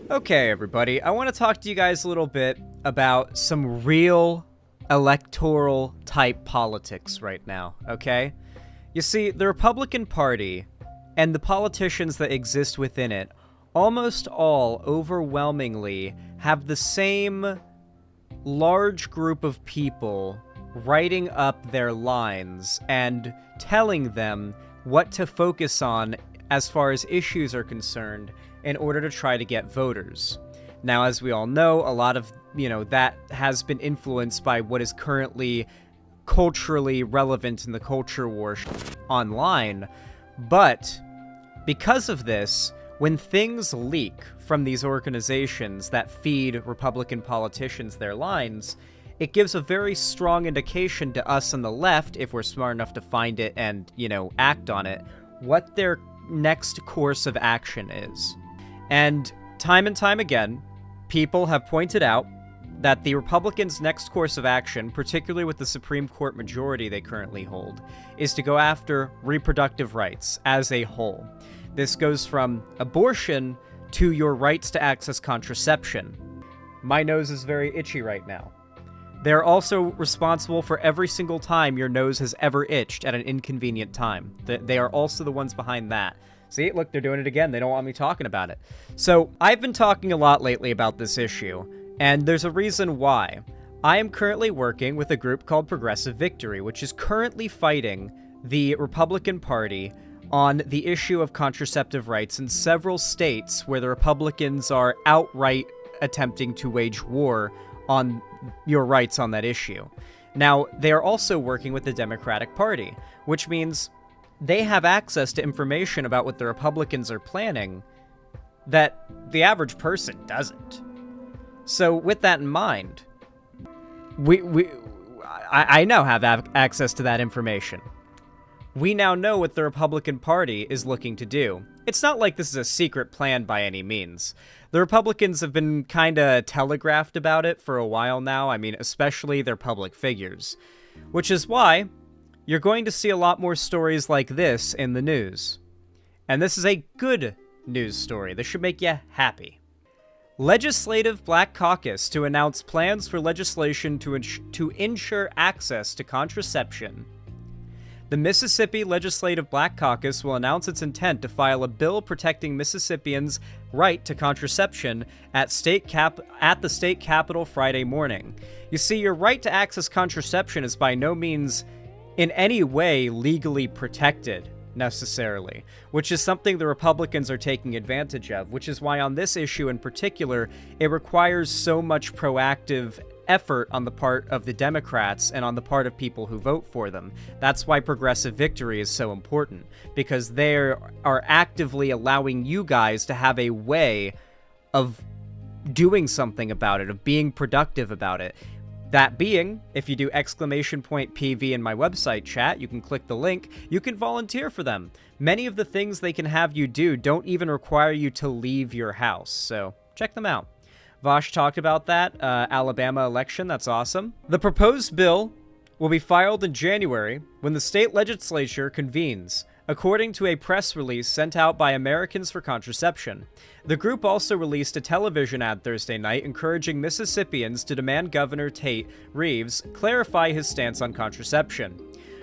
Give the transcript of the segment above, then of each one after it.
Okay, everybody, I want to talk to you guys a little bit about some real electoral type politics right now, okay? You see, the Republican Party and the politicians that exist within it almost all overwhelmingly have the same large group of people writing up their lines and telling them what to focus on as far as issues are concerned in order to try to get voters. Now, as we all know, a lot of, that has been influenced by what is currently culturally relevant in the culture war online. But because of this, when things leak from these organizations that feed Republican politicians their lines, it gives a very strong indication to us on the left, if we're smart enough to find it and, act on it, what their next course of action is. And time again, people have pointed out that the Republicans' next course of action, particularly with the Supreme Court majority they currently hold, is to go after reproductive rights as a whole. This goes from abortion to your rights to access contraception. My nose is very itchy right now. They're also responsible for every single time your nose has ever itched at an inconvenient time. They are also the ones behind that. See, look, they're doing it again. They don't want me talking about it. So, I've been talking a lot lately about this issue, and there's a reason why. I am currently working with a group called Progressive Victory, which is currently fighting the Republican Party on the issue of contraceptive rights in several states where the Republicans are outright attempting to wage war on your rights on that issue. Now, they are also working with the Democratic Party, which means they have access to information about what the Republicans are planning that the average person doesn't. So with that in mind, I now have access to that information. We now know what the Republican Party is looking to do. It's not like this is a secret plan by any means. The Republicans have been kinda telegraphed about it for a while now. I mean, especially their public figures. Which is why you're going to see a lot more stories like this in the news. And this is a good news story. This should make you happy. Legislative Black Caucus to announce plans for legislation to ensure access to contraception. The Mississippi Legislative Black Caucus will announce its intent to file a bill protecting Mississippians' right to contraception at the state capitol Friday morning. You see, your right to access contraception is by no means in any way legally protected, necessarily, which is something the Republicans are taking advantage of, which is why on this issue in particular, it requires so much proactive effort on the part of the Democrats and on the part of people who vote for them. That's why Progressive Victory is so important, because they are actively allowing you guys to have a way of doing something about it, of being productive about it. That being, if you do !PV in my website chat, you can click the link, you can volunteer for them. Many of the things they can have you do don't even require you to leave your house, so check them out. Vosh talked about that, Alabama election, that's awesome. The proposed bill will be filed in January when the state legislature convenes, according to a press release sent out by Americans for Contraception. The group also released a television ad Thursday night encouraging Mississippians to demand Governor Tate Reeves clarify his stance on contraception.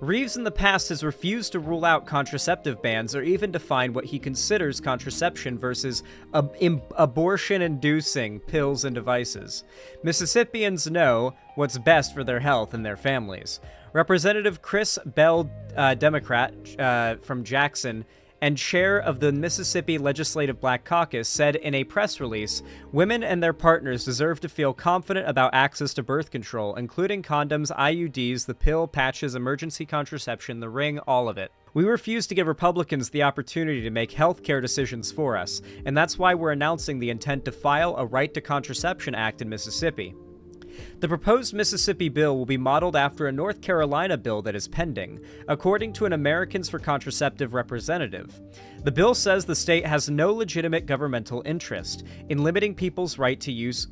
Reeves in the past has refused to rule out contraceptive bans or even define what he considers contraception versus abortion-inducing pills and devices. Mississippians know what's best for their health and their families. Representative Chris Bell, Democrat from Jackson, and chair of the Mississippi Legislative Black Caucus, said in a press release, "Women and their partners deserve to feel confident about access to birth control, including condoms, IUDs, the pill, patches, emergency contraception, the ring, all of it. We refuse to give Republicans the opportunity to make healthcare decisions for us, and that's why we're announcing the intent to file a Right to Contraception Act in Mississippi." The proposed Mississippi bill will be modeled after a North Carolina bill that is pending, according to an Americans for Contraceptive representative. The bill says the state has no legitimate governmental interest in limiting people's right to use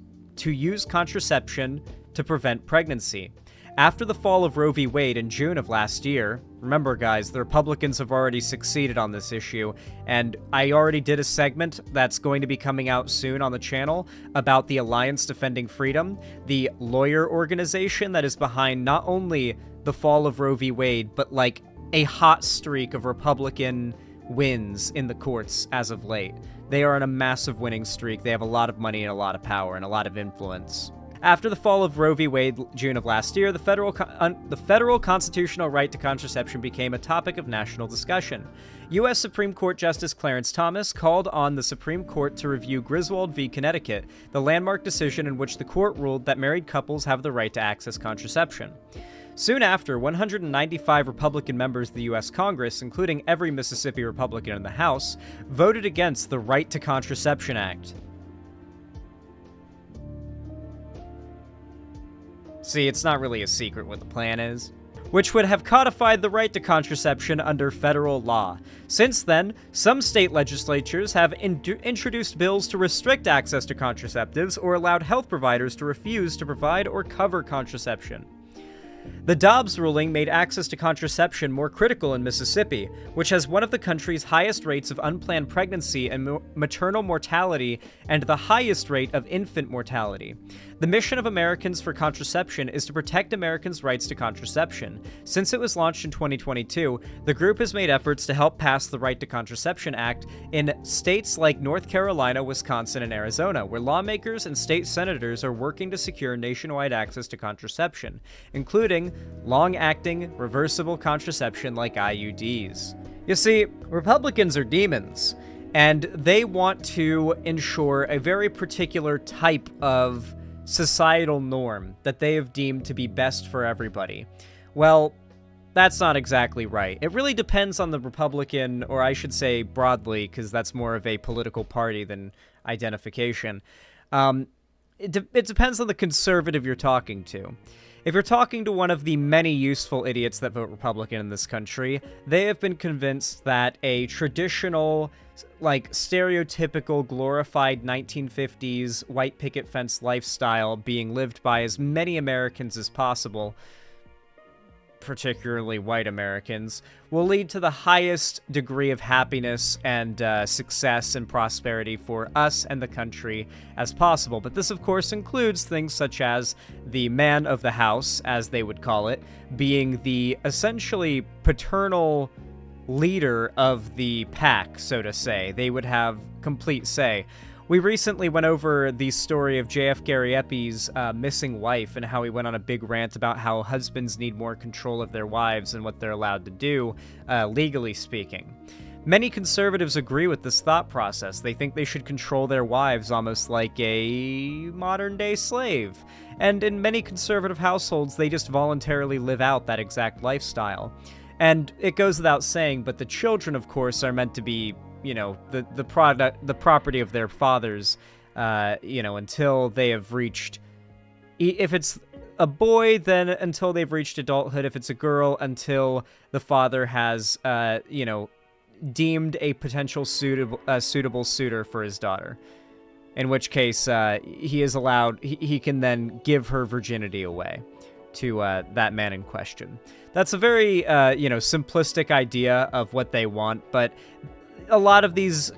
contraception to prevent pregnancy. After the fall of Roe v. Wade in June of last year, remember guys, the Republicans have already succeeded on this issue, and I already did a segment that's going to be coming out soon on the channel about the Alliance Defending Freedom, the lawyer organization that is behind not only the fall of Roe v. Wade, but like a hot streak of Republican wins in the courts as of late. They are on a massive winning streak. They have a lot of money and a lot of power and a lot of influence. After the fall of Roe v. Wade, June of last year, the federal constitutional right to contraception became a topic of national discussion. U.S. Supreme Court Justice Clarence Thomas called on the Supreme Court to review Griswold v. Connecticut, the landmark decision in which the court ruled that married couples have the right to access contraception. Soon after, 195 Republican members of the U.S. Congress, including every Mississippi Republican in the House, voted against the Right to Contraception Act. See, it's not really a secret what the plan is. Which would have codified the right to contraception under federal law. Since then, some state legislatures have introduced bills to restrict access to contraceptives or allowed health providers to refuse to provide or cover contraception. The Dobbs ruling made access to contraception more critical in Mississippi, which has one of the country's highest rates of unplanned pregnancy and maternal mortality and the highest rate of infant mortality. The mission of Americans for Contraception is to protect Americans' rights to contraception. Since it was launched in 2022, the group has made efforts to help pass the Right to Contraception Act in states like North Carolina, Wisconsin, and Arizona, where lawmakers and state senators are working to secure nationwide access to contraception, including long-acting, reversible contraception like IUDs. You see, Republicans are demons, and they want to ensure a very particular type of societal norm that they have deemed to be best for everybody. Well, that's not exactly right. It really depends on the Republican, or I should say broadly, because that's more of a political party than identification. It depends on the conservative you're talking to. If you're talking to one of the many useful idiots that vote Republican in this country, they have been convinced that a traditional, like, stereotypical, glorified 1950s white picket fence lifestyle being lived by as many Americans as possible, particularly white Americans, will lead to the highest degree of happiness and success and prosperity for us and the country as possible. But this, of course, includes things such as the man of the house, as they would call it, being the essentially paternal leader of the pack, so to say. They would have complete say. We recently went over the story of J.F. Gariepi's missing wife and how he went on a big rant about how husbands need more control of their wives and what they're allowed to do, legally speaking. Many conservatives agree with this thought process. They think they should control their wives almost like a modern-day slave. And in many conservative households, they just voluntarily live out that exact lifestyle. And it goes without saying, but the children, of course, are meant to be, you know, the property of their fathers, you know, until they have reached, if it's a boy, then until they've reached adulthood. If it's a girl, until the father has, you know, deemed a potential suitable suitor for his daughter. In which case, he is allowed, he can then give her virginity away to that man in question. That's a very, you know, simplistic idea of what they want, but a lot of these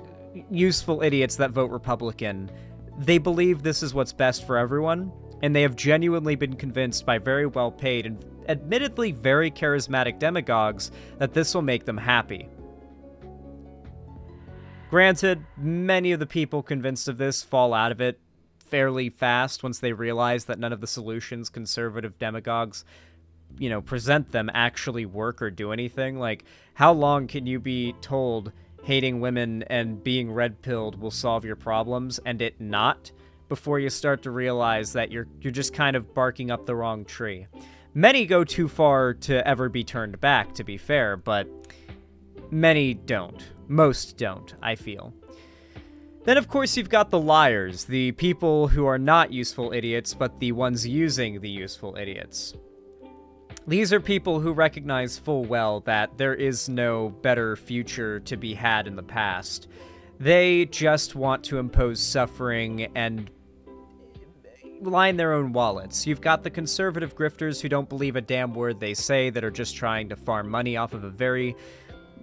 useful idiots that vote Republican, they believe this is what's best for everyone, and they have genuinely been convinced by very well-paid and admittedly very charismatic demagogues that this will make them happy. Granted, many of the people convinced of this fall out of it fairly fast once they realize that none of the solutions conservative demagogues, you know, present them actually work or do anything. Like, how long can you be told hating women and being red-pilled will solve your problems and it not, before you start to realize that you're just kind of barking up the wrong tree? Many go too far to ever be turned back, to be fair, but many don't. Most don't, I feel. Then, of course, you've got the liars, the people who are not useful idiots, but the ones using the useful idiots. These are people who recognize full well that there is no better future to be had in the past. They just want to impose suffering and line their own wallets. You've got the conservative grifters who don't believe a damn word they say, that are just trying to farm money off of a very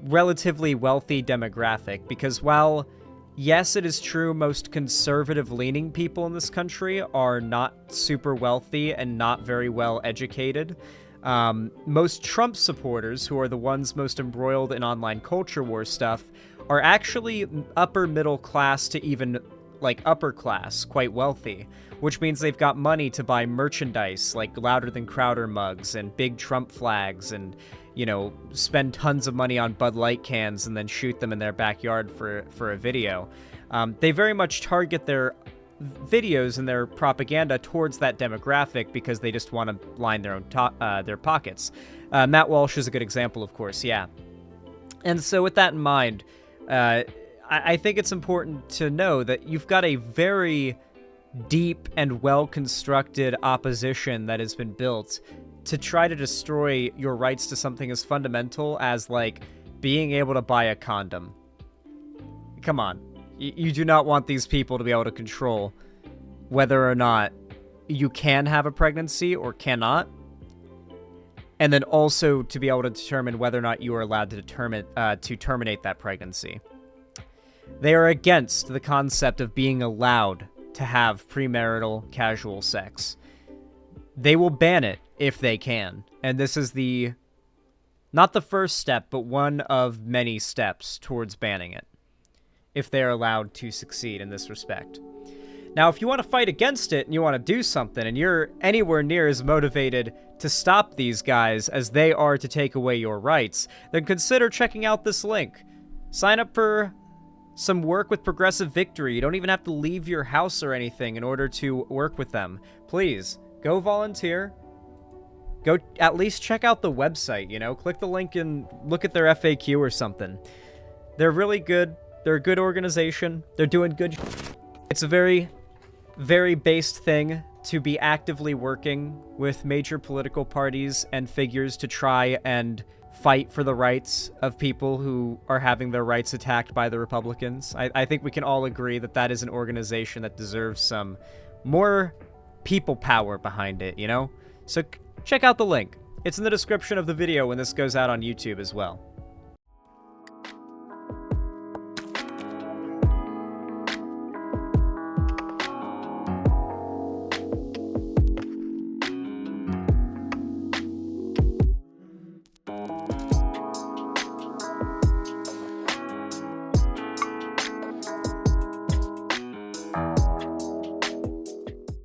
relatively wealthy demographic, because while yes, it is true most conservative-leaning people in this country are not super wealthy and not very well educated, most Trump supporters, who are the ones most embroiled in online culture war stuff, are actually upper middle class to even, like, upper class, quite wealthy, which means they've got money to buy merchandise like Louder Than Crowder mugs and big Trump flags and, you know, spend tons of money on Bud Light cans and then shoot them in their backyard for a video. They very much target their videos and their propaganda towards that demographic because they just want to line their own their pockets. Matt Walsh is a good example, of course, yeah. And so with that in mind, I think it's important to know that you've got a very deep and well-constructed opposition that has been built to try to destroy your rights to something as fundamental as, like, being able to buy a condom. Come on. You do not want these people to be able to control whether or not you can have a pregnancy or cannot, and then also to be able to determine whether or not you are allowed to terminate that pregnancy. They are against the concept of being allowed to have premarital casual sex. They will ban it if they can, and this is not the first step, but one of many steps towards banning it, if they are allowed to succeed in this respect. Now, if you want to fight against it and you want to do something, and you're anywhere near as motivated to stop these guys as they are to take away your rights, then consider checking out this link. Sign up for some work with Progressive Victory. You don't even have to leave your house or anything in order to work with them. Please, go volunteer. Go at least check out the website, you know? Click the link and look at their FAQ or something. They're really good. They're a good organization. They're doing good. It's a very, very based thing to be actively working with major political parties and figures to try and fight for the rights of people who are having their rights attacked by the Republicans. I think we can all agree that that is an organization that deserves some more people power behind it, you know? So check out the link. It's in the description of the video when this goes out on YouTube as well.